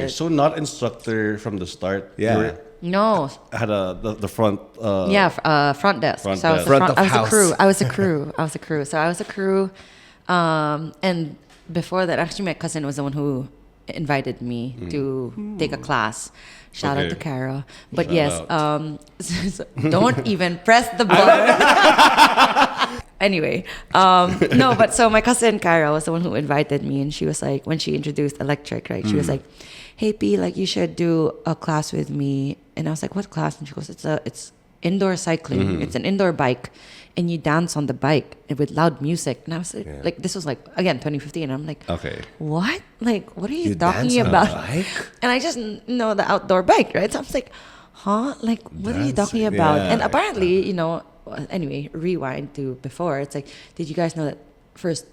So not instructor from the start. Yeah. You No. had the front. Front desk. Front So I was desk. the Front of I was house. a crew. I was a crew. I was a crew. So I was a crew. And before that, actually, my cousin was the one who invited me to take a class. Shout out Okay. to Kara. But Shout yes, out. don't even press the button. Anyway, no, but so my cousin Kara was the one who invited me, and she was like, when she introduced electric, right? She was like, "Hey P, like you should do a class with me." And I was like, "What class?" And she goes, "It's indoor cycling. It's an indoor bike, and you dance on the bike with loud music." And I was like, this was like again 2015. And I'm like, Okay. what? Like, what are you, You talking dance on a about? bike? And I just know the outdoor bike, right? So I was like, huh? Like, what are you talking Dancing, about? yeah. And apparently, anyway, rewind to before. It's like, did you guys know that first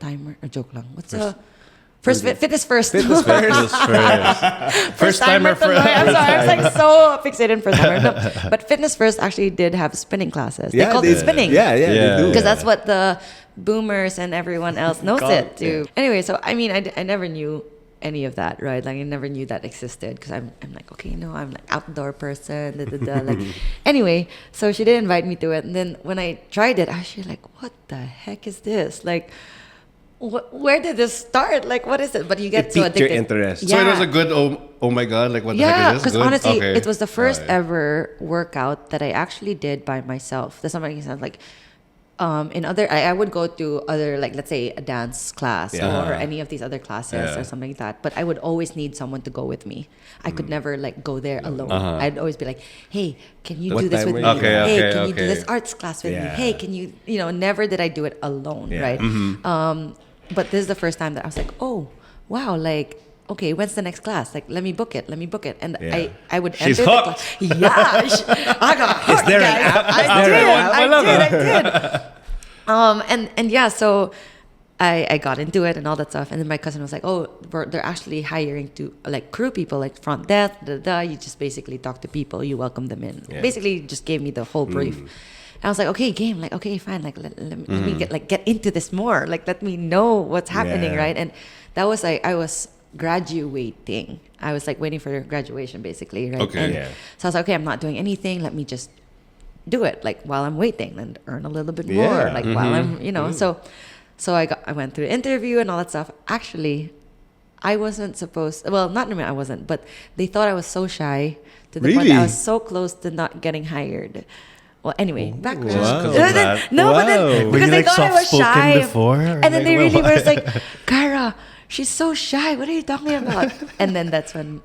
timer? Or joke lang. What's the fitness first? Fitness first. First timer tuloy. I'm sorry, I was like so fixated in first timer. No, but fitness first actually did have spinning classes. They called it spinning. Yeah, Yeah. they do. Because that's what the boomers and everyone else knows Call it it, to. Anyway, so I mean, I never knew any of that, right? Like I never knew that existed because I'm like, okay, no, I'm like outdoor person. Like anyway, so she did invite me to it, and then when I tried it, I was actually like, what the heck is this? Like, where did this start? Like, what is it? But you get It so piqued your addicted. interest. So it was a good. Oh my God! Like what the Yeah, heck is this? because Good? honestly, Okay. it was the first Alright. ever workout that I actually did by myself. That's not making sense. Like, I would go to other, like, let's say a dance class Yeah. or any of these other classes Yeah. or something like that. But I would always need someone to go with me. I could never like go there alone. Uh-huh. I'd always be like, hey, can you What do this time with were me? you there? Hey, Okay, can you do okay. this arts class with me? Yeah. Hey, can you, never did I do it alone, Yeah. right? But this is the first time that I was like, oh, wow, like, okay, when's the next class? Like, let me book it. And Yeah. I would She's enter hooked. the class. Yeah, I got hooked, there an guys. app? I there did. an app? I did. And yeah, so I got into it and all that stuff. And then my cousin was like, oh, they're actually hiring to like crew people, like front desk, You just basically talk to people, you welcome them in. Yeah. Basically just gave me the whole brief. And I was like, okay, game. Like, okay, fine. Like, let me get into this more. Like, let me know what's happening, Yeah. right? And that was like, I was graduating. I was like waiting for graduation, basically, right? Okay. And Yeah. so I was like, okay, I'm not doing anything. Let me just do it, like while I'm waiting, and earn a little bit Yeah. more, like while I'm, So I went through the interview and all that stuff. Actually, I wasn't supposed. Well, not I wasn't, but they thought I was so shy to the point that I Really? was so close to not getting hired. Well, anyway, background. Wow. Because of that. No, but Wow. then Were because you, they like, thought I was soft-spoken shy before, or, and then like, they what really were was- like, Kara, she's so shy. What are you talking about? And then that's when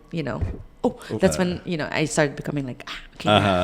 that's when I started becoming like, okay.